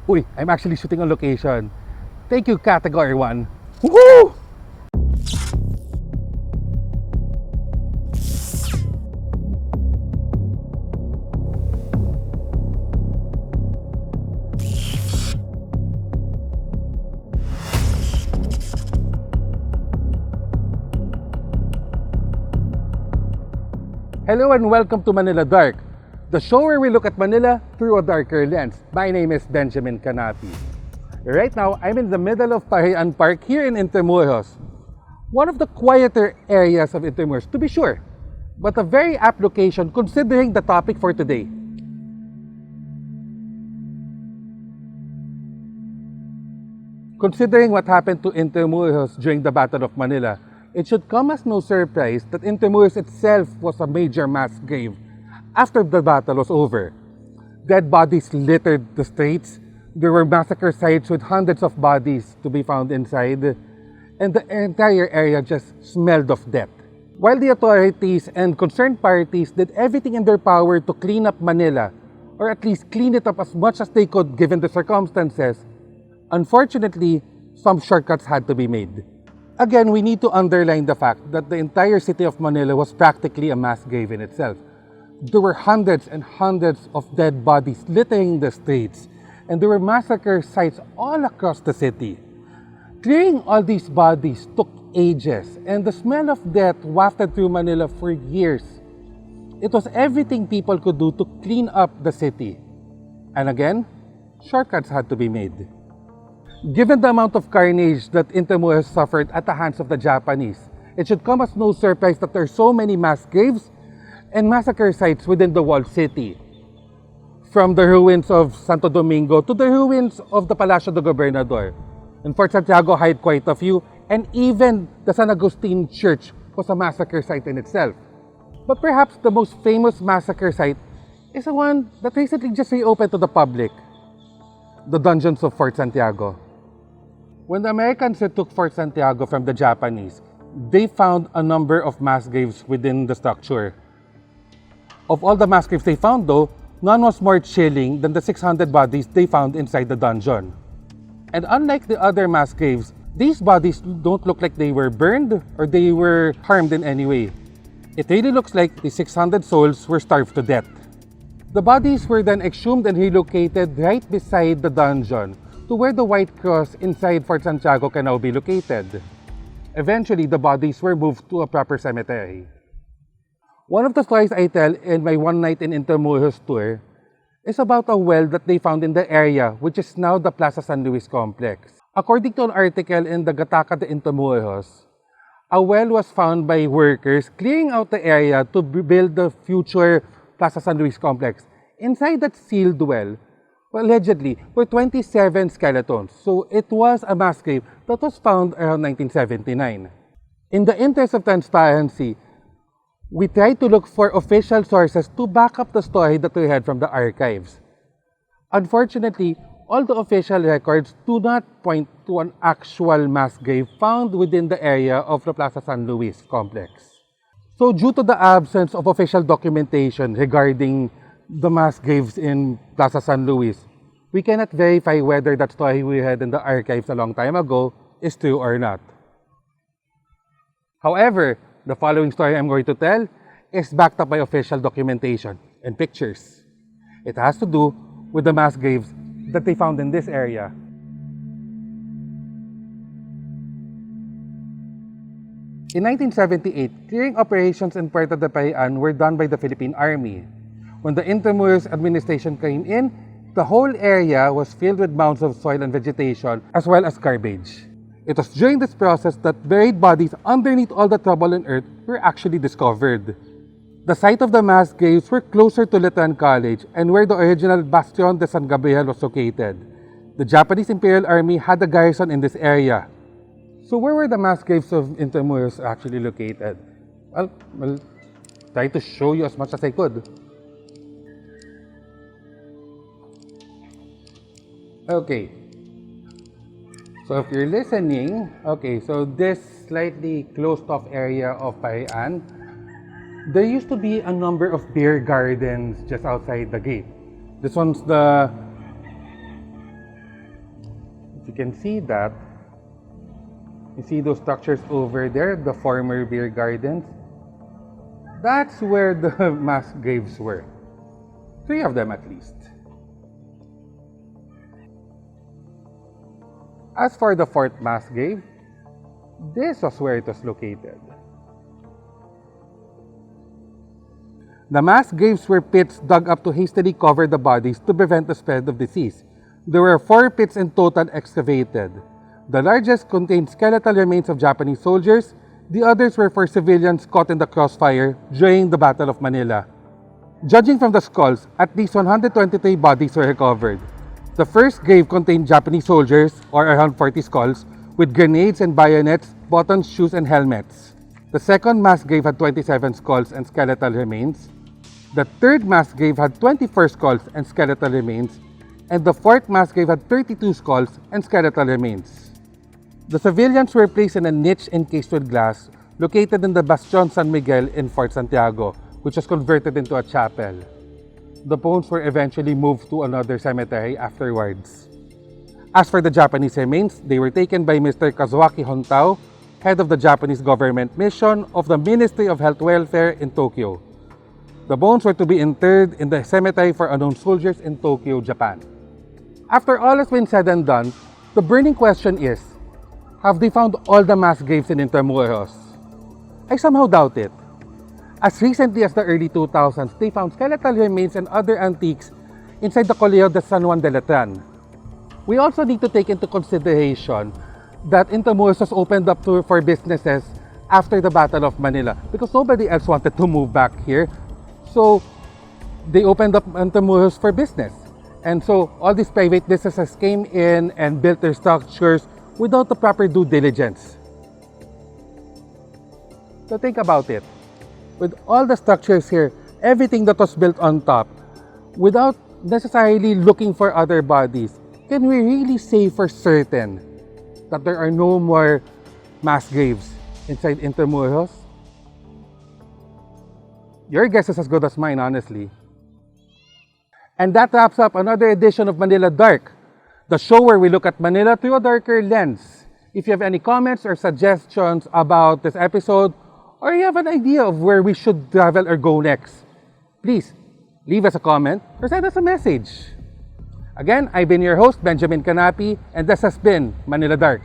Uy, I'm actually shooting on location. Thank you, Category 1. Woohoo! Hello and welcome to Manila Dark, the show where we look at Manila through a darker lens. My name is Benjamin Canapi. Right now, I'm in the middle of Parian Park here in Intramuros. One of the quieter areas of Intramuros, to be sure, but a very apt location considering the topic for today. Considering what happened to Intramuros during the Battle of Manila, it should come as no surprise that Intramuros itself was a major mass grave after the battle was over. Dead bodies littered the streets, there were massacre sites with hundreds of bodies to be found inside, and the entire area just smelled of death. While the authorities and concerned parties did everything in their power to clean up Manila, or at least clean it up as much as they could given the circumstances, unfortunately, some shortcuts had to be made. Again, we need to underline the fact that the entire city of Manila was practically a mass grave in itself. There were hundreds and hundreds of dead bodies littering the streets, and there were massacre sites all across the city. Clearing all these bodies took ages, and the smell of death wafted through Manila for years. It was everything people could do to clean up the city. And again, shortcuts had to be made. Given the amount of carnage that Intramuros suffered at the hands of the Japanese, it should come as no surprise that there are so many mass graves and massacre sites within the walled city. From the ruins of Santo Domingo to the ruins of the Palacio de Gobernador. And Fort Santiago had quite a few, and even the San Agustin Church was a massacre site in itself. But perhaps the most famous massacre site is the one that recently just reopened to the public, the dungeons of Fort Santiago. When the Americans retook Fort Santiago from the Japanese, they found a number of mass graves within the structure. Of all the mass graves they found though, none was more chilling than the 600 bodies they found inside the dungeon. And unlike the other mass graves, these bodies don't look like they were burned or they were harmed in any way. It really looks like the 600 souls were starved to death. The bodies were then exhumed and relocated right beside the dungeon to where the White Cross inside Fort Santiago can now be located. Eventually, the bodies were moved to a proper cemetery. One of the stories I tell in my One Night in Intramuros tour is about a well that they found in the area, which is now the Plaza San Luis complex. According to an article in the Gataka de Intramuros, a well was found by workers clearing out the area to build the future Plaza San Luis complex. Inside that sealed well, allegedly, were 27 skeletons. So it was a mass grave that was found around 1979. In the interest of transparency, we tried to look for official sources to back up the story that we had from the archives. Unfortunately, all the official records do not point to an actual mass grave found within the area of the Plaza San Luis complex. So due to the absence of official documentation regarding the mass graves in Plaza San Luis, we cannot verify whether that story we had in the archives a long time ago is true or not. However, the following story I'm going to tell is backed up by official documentation and pictures. It has to do with the mass graves that they found in this area. In 1978, clearing operations in Puerto de Parian were done by the Philippine Army. When the Intramuros administration came in, the whole area was filled with mounds of soil and vegetation, as well as garbage. It was during this process that buried bodies underneath all the trouble on earth were actually discovered. The site of the mass graves were closer to Letran College and where the original Bastion de San Gabriel was located. The Japanese Imperial Army had a garrison in this area. So where were the mass graves of Intramuros actually located? Well, I'll try to show you as much as I could. Okay, so if you're listening, okay, so this slightly closed off area of Parian, there used to be a number of beer gardens just outside the gate. This one's the You can see that. You see those structures over there, the former beer gardens? That's where the mass graves were. 3 of them at least. As for the 4th mass grave, this was where it was located. The mass graves were pits dug up to hastily cover the bodies to prevent the spread of disease. There were 4 pits in total excavated. The largest contained skeletal remains of Japanese soldiers. The others were for civilians caught in the crossfire during the Battle of Manila. Judging from the skulls, at least 123 bodies were recovered. The first grave contained Japanese soldiers, or around 40 skulls, with grenades and bayonets, buttons, shoes, and helmets. The second mass grave had 27 skulls and skeletal remains. The third mass grave had 24 skulls and skeletal remains. And the fourth mass grave had 32 skulls and skeletal remains. The civilians were placed in a niche encased with glass located in the Bastion San Miguel in Fort Santiago, which was converted into a chapel. The bones were eventually moved to another cemetery afterwards. As for the Japanese remains, they were taken by Mr. Kazuaki Hontao, head of the Japanese government mission of the Ministry of Health Welfare in Tokyo. The bones were to be interred in the cemetery for unknown soldiers in Tokyo, Japan. After all has been said and done, the burning question is, have they found all the mass graves in Intramuros? I somehow doubt it. As recently as the early 2000s, they found skeletal remains and other antiques inside the Colegio de San Juan de Letran. We also need to take into consideration that Intramuros was opened up for businesses after the Battle of Manila because nobody else wanted to move back here. So they opened up Intramuros for business. And so all these private businesses came in and built their structures without the proper due diligence. So think about it. With all the structures here, everything that was built on top, without necessarily looking for other bodies, can we really say for certain that there are no more mass graves inside Intramuros? Your guess is as good as mine, honestly. And that wraps up another edition of Manila Dark, the show where we look at Manila through a darker lens. If you have any comments or suggestions about this episode, or you have an idea of where we should travel or go next, please leave us a comment or send us a message. Again, I've been your host, Benjamin Canapi, and this has been Manila Dark.